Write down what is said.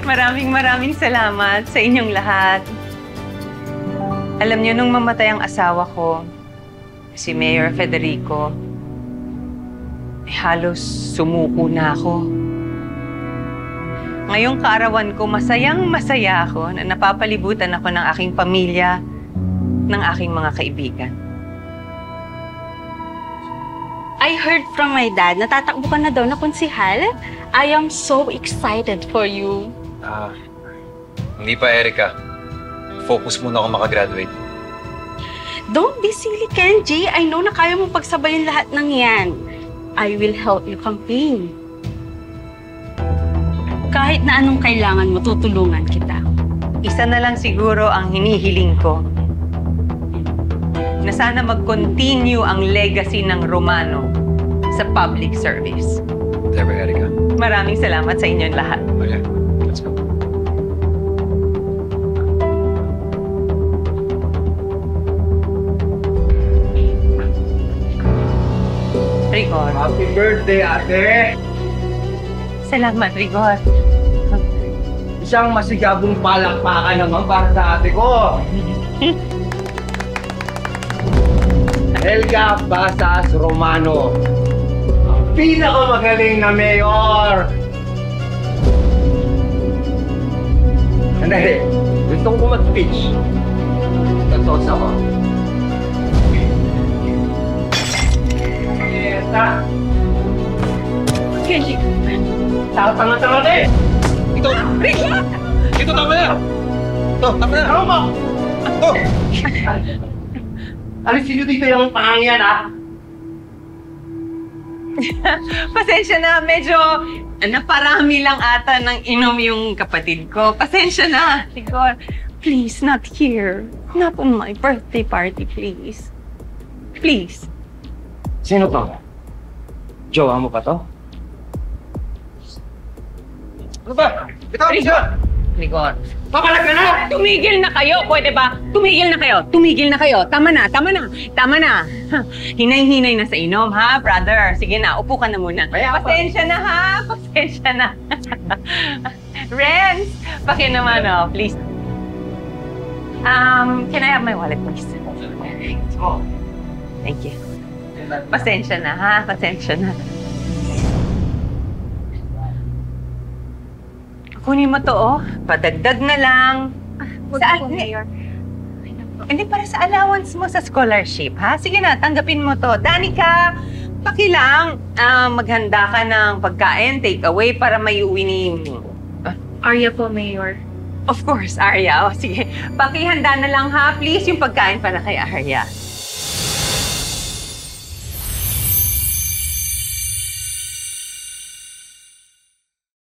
Maraming salamat sa inyong lahat. Alam niyo, nung mamatay ang asawa ko, si Mayor Federico, halos sumuko na ako. Ngayong kaarawan ko, masayang-masaya ako na napapalibutan ako ng aking pamilya, ng aking mga kaibigan. I heard from my dad, natatakbo ka na daw na konsihal. I am so excited for you. Hindi pa, Erica. Focus muna ako makagraduate. Don't be silly, Kenji. I know na kaya mong pagsabayin lahat ng yan. I will help you campaign. Kahit na anong kailangan mo, tutulungan kita. Isa na lang siguro ang hinihiling ko. Na sana mag-continue ang legacy ng Romano sa public service. Never, Erica. Maraming salamat sa inyong lahat. Okay, let's go. Rigor. Happy birthday, ate! Salamat, Rigor. Isang masigabong palakpakan naman para sa ate ko. Helga Basas Romano. Ang pinakamagaling na mayor. Sandali, gusto ko mag-speech. Tatos ako. Eta! Kenji, Tanga-tanga na eh! Ito! Rigor! Ito, tama na! Ito, tama na! Tama mo! Ito! Alisin nyo dito yung pangangyan, ha? Pasensya na, medyo naparami lang ata ng inom yung kapatid ko. Pasensya na, Rigor. Please, not here. Not on my birthday party, please. Please. Sino to? Jowa mo pa to? Ano ba? Ito, siya! Rigor. Papalag ka na! Tumigil na kayo, pwede ba? Tumigil na kayo, tumigil na kayo. Tama na, tama na, tama na. Hinay-hinay na sa inom, ha, brother? Sige na, upo ka na muna. Pasensya na, ha? Pasensya na. Renz, paki naman, oh, please. Can I have my wallet, please? Oh. Thank you. Pasensya na, ha? Pasensya na. Kunin mo to, oh. Padagdag na lang. Saan? Hindi, para sa allowance mo sa scholarship, ha? Sige na, tanggapin mo to. Danica, pakilang maghanda ka ng pagkain, take away, para may uwi ni... Arya po, Mayor. Of course, Arya. O, sige. Pakihanda na lang, ha? Please, yung pagkain para kay Arya.